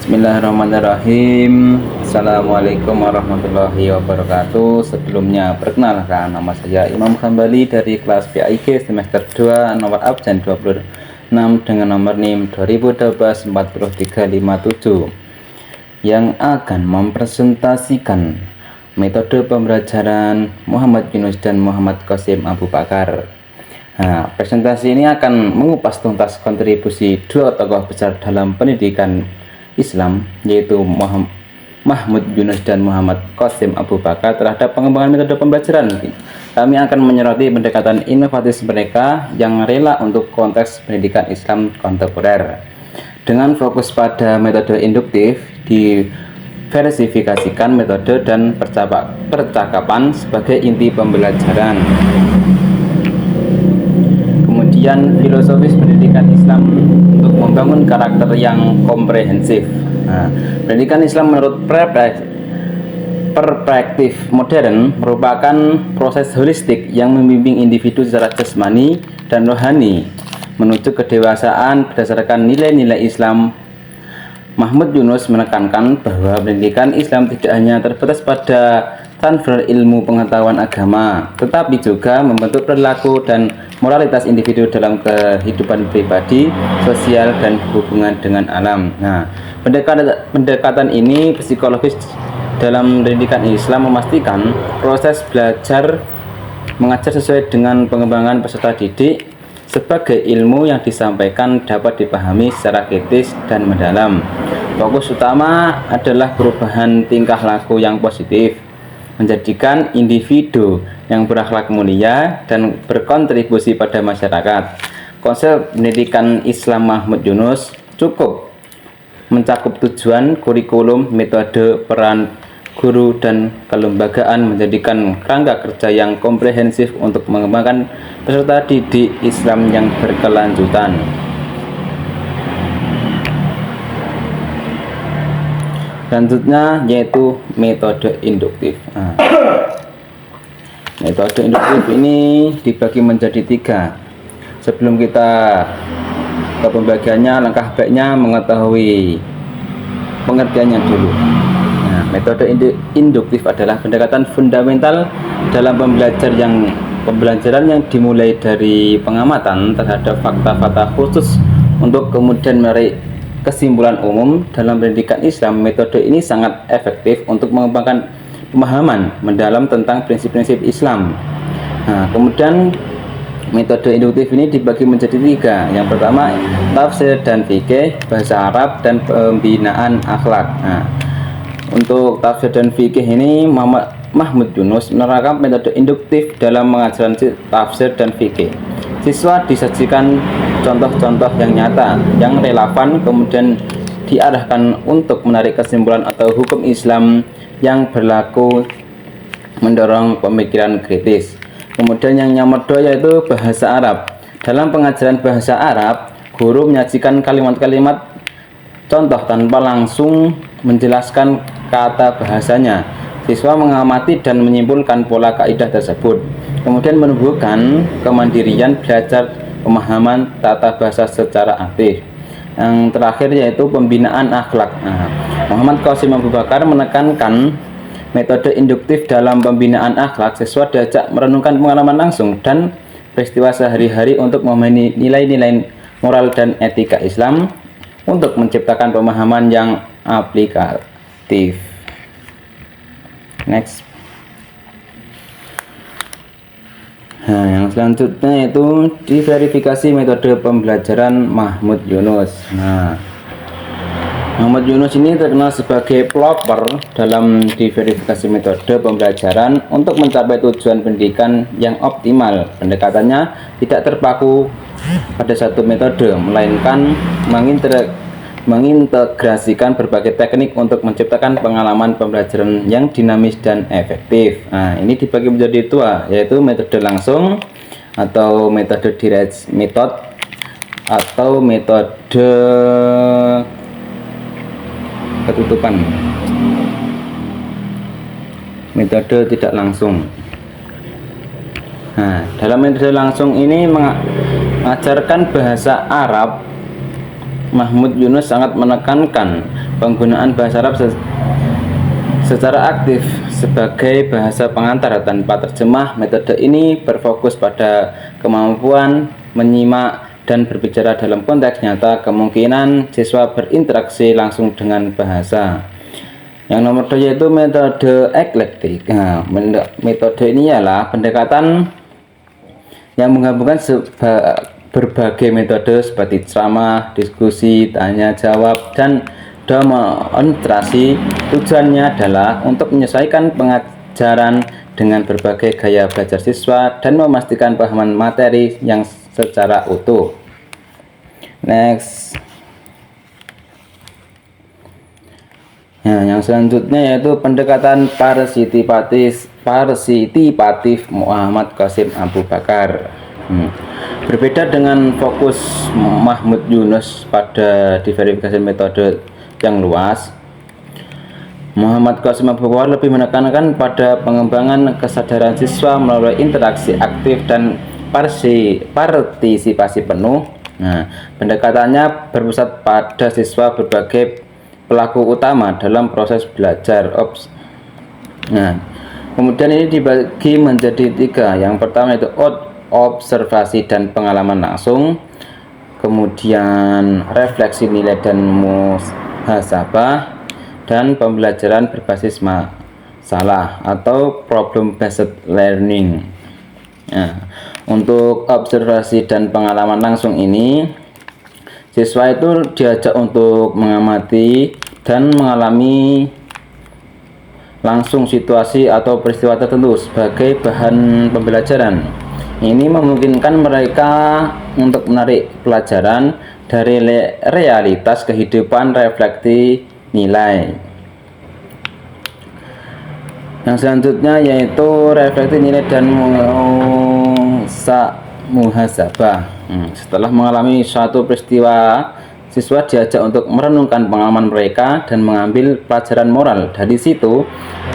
Bismillahirrahmanirrahim. Assalamualaikum warahmatullahi wabarakatuh. Sebelumnya perkenalkan, nama saya Imam Hambali dari kelas PAIG semester 2 nomor absen 26 dengan nomor NIM 2012-4357 yang akan mempresentasikan metode pembelajaran Muhammad Yunus dan Muhammad Qasim Abu Bakar. Nah, presentasi ini akan mengupas tuntas kontribusi dua tokoh besar dalam pendidikan Islam, yaitu Mahmud Yunus dan Muhammad Qasim Abu Bakar terhadap pengembangan metode pembelajaran. Kami akan menyoroti pendekatan inovatif mereka yang rela untuk konteks pendidikan Islam kontemporer. Dengan fokus pada metode induktif, diversifikasikan metode dan percakapan sebagai inti pembelajaran. Kemudian filosofis pendidikan Islam untuk membangun karakter yang komprehensif. Nah, pendidikan Islam menurut perspektif modern merupakan proses holistik yang membimbing individu secara jasmani dan rohani menuju kedewasaan berdasarkan nilai-nilai Islam. Mahmud Yunus menekankan bahwa pendidikan Islam tidak hanya terbatas pada transfer ilmu pengetahuan agama, tetapi juga membentuk perilaku dan moralitas individu dalam kehidupan pribadi, sosial, dan hubungan dengan alam. Nah, pendekatan ini psikologis dalam pendidikan Islam memastikan proses belajar mengajar sesuai dengan pengembangan peserta didik sebagai ilmu yang disampaikan dapat dipahami secara kritis dan mendalam. Fokus utama adalah perubahan tingkah laku yang positif, menjadikan individu yang berakhlak mulia dan berkontribusi pada masyarakat. Konsep pendidikan Islam Mahmud Yunus cukup mencakup tujuan, kurikulum, metode, peran guru, dan kelembagaan, menjadikan kerangka kerja yang komprehensif untuk mengembangkan peserta didik Islam yang berkelanjutan. Selanjutnya yaitu metode induktif. Nah, metode induktif ini dibagi menjadi 3. Sebelum kita ke pembagiannya, langkah baiknya mengetahui pengertiannya dulu. Nah, metode induktif adalah pendekatan fundamental dalam pembelajaran yang dimulai dari pengamatan terhadap fakta-fakta khusus untuk kemudian menarik kesimpulan umum. Dalam pendidikan Islam, metode ini sangat efektif untuk mengembangkan pemahaman mendalam tentang prinsip-prinsip Islam. Nah, kemudian metode induktif ini dibagi menjadi 3. Yang pertama, tafsir dan fikih, bahasa Arab, dan pembinaan akhlak. Nah, untuk tafsir dan fikih ini Mahmud Yunus menerapkan metode induktif dalam mengajarkan tafsir dan fikih. Siswa disajikan contoh-contoh yang nyata, yang relevan, kemudian diarahkan untuk menarik kesimpulan atau hukum Islam yang berlaku, mendorong pemikiran kritis. Kemudian yang nomor 2 yaitu bahasa Arab. Dalam pengajaran bahasa Arab, guru menyajikan kalimat-kalimat contoh tanpa langsung menjelaskan kata bahasanya. Siswa mengamati dan menyimpulkan pola kaidah tersebut, kemudian menumbuhkan kemandirian belajar pemahaman tata bahasa secara aktif. Yang terakhir yaitu pembinaan akhlak. Nah, Muhammad Qasim Abu Bakar menekankan metode induktif dalam pembinaan akhlak. Siswa diajak merenungkan pengalaman langsung dan peristiwa sehari-hari untuk memahami nilai-nilai moral dan etika Islam untuk menciptakan pemahaman yang aplikatif. Next. Nah, yang selanjutnya itu diverifikasi metode pembelajaran Mahmud Yunus. Nah, Mahmud Yunus ini terkenal sebagai pelopor dalam diverifikasi metode pembelajaran untuk mencapai tujuan pendidikan yang optimal. Pendekatannya tidak terpaku pada satu metode, melainkan mengintegrasikan berbagai teknik untuk menciptakan pengalaman pembelajaran yang dinamis dan efektif. Nah, ini dibagi menjadi 2, yaitu metode langsung atau metode direct method atau metode ketutupan, metode tidak langsung. Nah, dalam metode langsung ini mengajarkan bahasa Arab Mahmud Yunus sangat menekankan penggunaan bahasa Arab secara aktif sebagai bahasa pengantar tanpa terjemah. Metode ini berfokus pada kemampuan menyimak dan berbicara dalam konteks nyata, kemungkinan siswa berinteraksi langsung dengan bahasa. Yang nomor 2 yaitu metode eklektik. Nah, metode ini ialah pendekatan yang menggabungkan berbagai metode seperti ceramah, diskusi, tanya jawab, dan demonstrasi. Tujuannya adalah untuk menyesuaikan pengajaran dengan berbagai gaya belajar siswa dan memastikan pemahaman materi yang secara utuh. Next. Nah, yang selanjutnya yaitu pendekatan partisipatif Muhammad Qasim Abu Bakar. Berbeda dengan fokus Mahmud Yunus pada diverifikasi metode yang luas, Muhammad Qasim Abu Bakar lebih menekankan pada pengembangan kesadaran siswa melalui interaksi aktif dan partisipasi penuh. Nah, pendekatannya berpusat pada siswa berbagai pelaku utama dalam proses belajar. Nah, kemudian ini dibagi menjadi 3. Yang pertama itu observasi dan pengalaman langsung, kemudian refleksi nilai dan muhasabah, dan pembelajaran berbasis masalah atau problem based learning. Nah, untuk observasi dan pengalaman langsung ini, siswa itu diajak untuk mengamati dan mengalami langsung situasi atau peristiwa tertentu sebagai bahan pembelajaran. Ini memungkinkan mereka untuk menarik pelajaran dari realitas kehidupan refleksi nilai. Yang selanjutnya yaitu refleksi nilai dan muhasabah. Setelah mengalami suatu peristiwa, siswa diajak untuk merenungkan pengalaman mereka dan mengambil pelajaran moral. Dari situ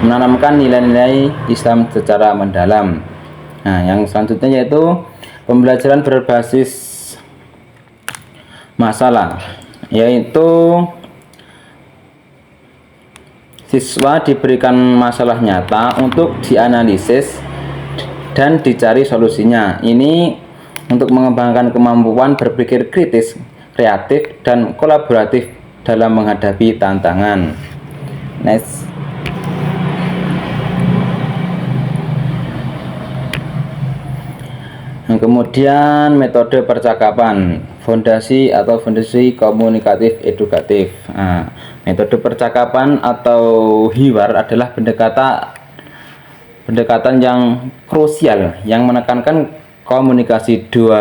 menanamkan nilai-nilai Islam secara mendalam. Nah, yang selanjutnya yaitu pembelajaran berbasis masalah, yaitu siswa diberikan masalah nyata untuk dianalisis dan dicari solusinya. Ini untuk mengembangkan kemampuan berpikir kritis, kreatif, dan kolaboratif dalam menghadapi tantangan. Next. Kemudian metode percakapan, fondasi komunikatif edukatif. Nah, metode percakapan atau hiwar adalah pendekatan yang krusial yang menekankan komunikasi dua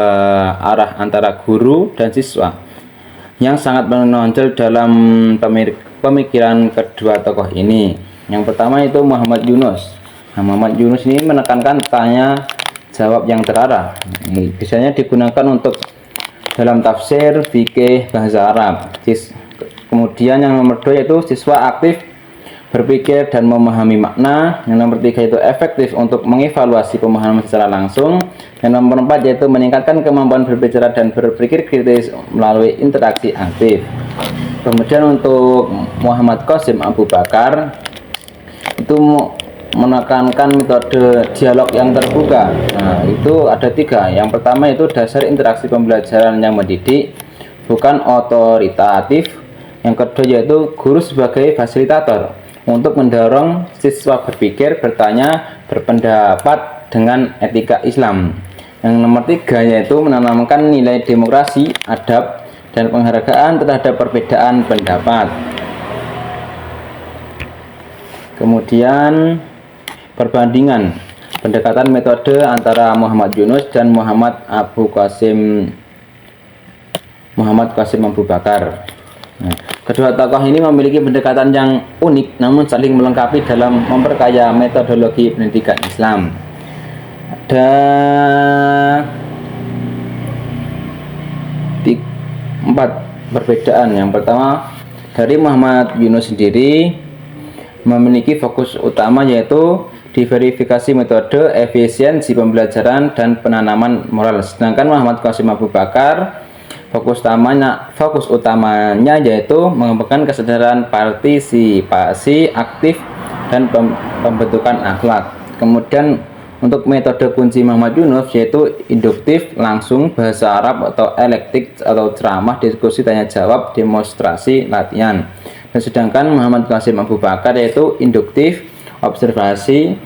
arah antara guru dan siswa, yang sangat menonjol dalam pemikiran kedua tokoh ini. Yang pertama itu Muhammad Yunus. Nah, Muhammad Yunus ini menekankan tanya jawab yang terarah. Ini biasanya digunakan untuk dalam tafsir, fikih, bahasa Arab. Kemudian yang nomor 2 yaitu siswa aktif berpikir dan memahami makna. Yang nomor 3 itu efektif untuk mengevaluasi pemahaman secara langsung. Yang nomor 4 yaitu meningkatkan kemampuan berbicara dan berpikir kritis melalui interaksi aktif. Kemudian untuk Muhammad Qasim Abu Bakar itu menekankan metode dialog yang terbuka. Nah, itu ada 3. Yang pertama itu dasar interaksi pembelajaran yang mendidik, bukan otoritatif. Yang kedua yaitu guru sebagai fasilitator untuk mendorong siswa berpikir, bertanya, berpendapat dengan etika Islam. Yang nomor 3 yaitu menanamkan nilai demokrasi, adab, dan penghargaan terhadap perbedaan pendapat. Kemudian perbandingan pendekatan metode antara Muhammad Yunus dan Muhammad Qasim Abu Bakar. Nah, kedua tokoh ini memiliki pendekatan yang unik namun saling melengkapi dalam memperkaya metodologi pendidikan Islam. Ada 4 perbedaan. Yang pertama, dari Muhammad Yunus sendiri memiliki fokus utama yaitu diverifikasi metode, efisiensi pembelajaran, dan penanaman moral. Sedangkan Muhammad Qasim Abu Bakar Fokus utamanya yaitu mengembangkan kesadaran partisipasi aktif dan pembentukan akhlak. Kemudian untuk metode kunci Muhammad Yunus yaitu induktif, langsung, bahasa Arab atau elektik atau ceramah, diskusi, tanya jawab, demonstrasi, latihan. Dan sedangkan Muhammad Qasim Abu Bakar yaitu induktif, observasi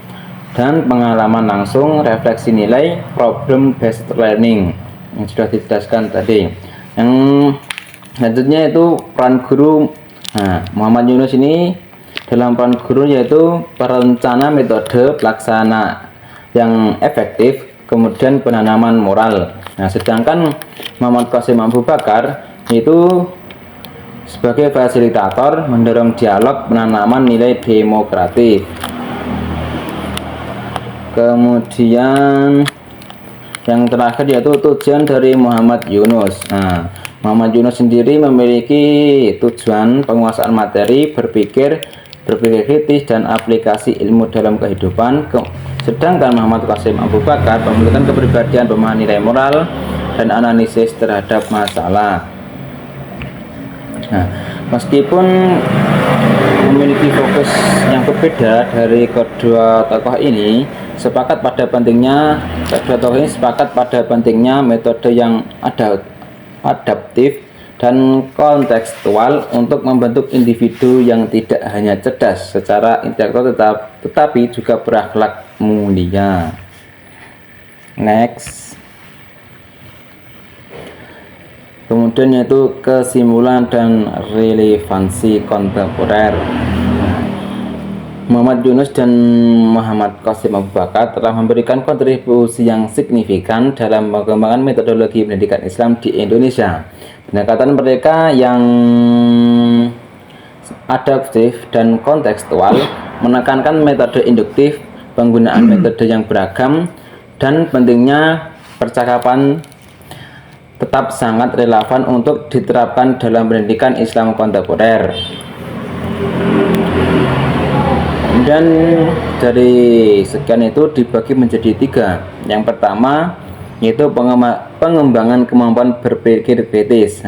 dan pengalaman langsung, refleksi nilai, problem based learning yang sudah dijelaskan tadi. Yang selanjutnya itu peran guru. Muhammad Yunus ini dalam peran guru yaitu perencana metode pelaksana yang efektif, kemudian penanaman moral. Sedangkan Muhammad Qasim Abu Bakar itu sebagai fasilitator mendorong dialog, penanaman nilai demokratif. Kemudian yang terakhir yaitu tujuan dari Muhammad Yunus. Muhammad Yunus sendiri memiliki tujuan penguasaan materi, berpikir kritis dan aplikasi ilmu dalam kehidupan. Sedangkan Muhammad Qasim Abu Bakar pembentukan kepribadian, pemahaman nilai moral dan analisis terhadap masalah. Meskipun memiliki fokus yang berbeda dari kedua tokoh ini, kedua tokoh ini sepakat pada pentingnya metode yang adaptif dan kontekstual untuk membentuk individu yang tidak hanya cerdas secara intelektual tetapi juga berakhlak mulia. Next. Kemudian yaitu kesimpulan dan relevansi kontemporer. Muhammad Yunus dan Muhammad Qasim Abu Bakar telah memberikan kontribusi yang signifikan dalam pengembangan metodologi pendidikan Islam di Indonesia. Pendekatan mereka yang adaptif dan kontekstual menekankan metode induktif, penggunaan metode yang beragam, dan pentingnya percakapan tetap sangat relevan untuk diterapkan dalam pendidikan Islam kontemporer. Dan dari sekian itu dibagi menjadi 3. Yang pertama yaitu pengembangan kemampuan berpikir kritis.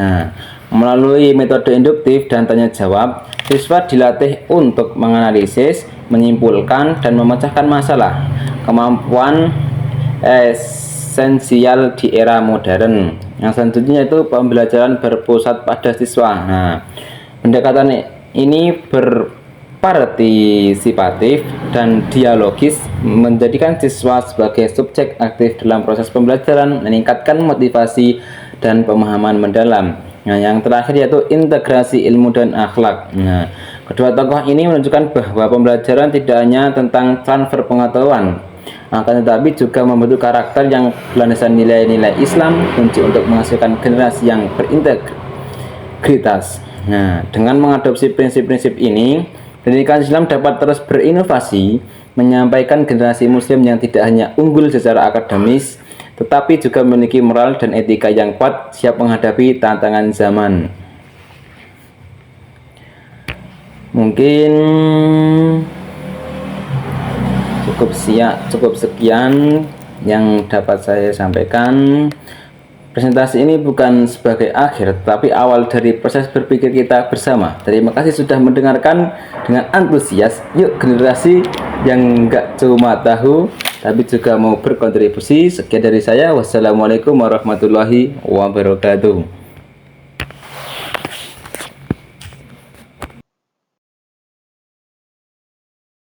Melalui metode induktif dan tanya jawab, siswa dilatih untuk menganalisis, menyimpulkan, dan memecahkan masalah. Kemampuan esensial di era modern. Yang selanjutnya itu pembelajaran berpusat pada siswa. Pendekatan ini berpartisipatif dan dialogis, menjadikan siswa sebagai subjek aktif dalam proses pembelajaran, meningkatkan motivasi dan pemahaman mendalam. Yang terakhir yaitu integrasi ilmu dan akhlak. Kedua tokoh ini menunjukkan bahwa pembelajaran tidak hanya tentang transfer pengetahuan, akan tetapi juga membentuk karakter yang berlandaskan nilai-nilai Islam, kunci untuk menghasilkan generasi yang berintegritas. Dengan mengadopsi prinsip-prinsip ini, pendidikan Islam dapat terus berinovasi, menyampaikan generasi Muslim yang tidak hanya unggul secara akademis, tetapi juga memiliki moral dan etika yang kuat, siap menghadapi tantangan zaman. Mungkin cukup sekian yang dapat saya sampaikan. Presentasi ini bukan sebagai akhir, tapi awal dari proses berpikir kita bersama. Terima kasih sudah mendengarkan dengan antusias. Yuk generasi yang nggak cuma tahu, tapi juga mau berkontribusi. Sekian dari saya. Wassalamualaikum warahmatullahi wabarakatuh.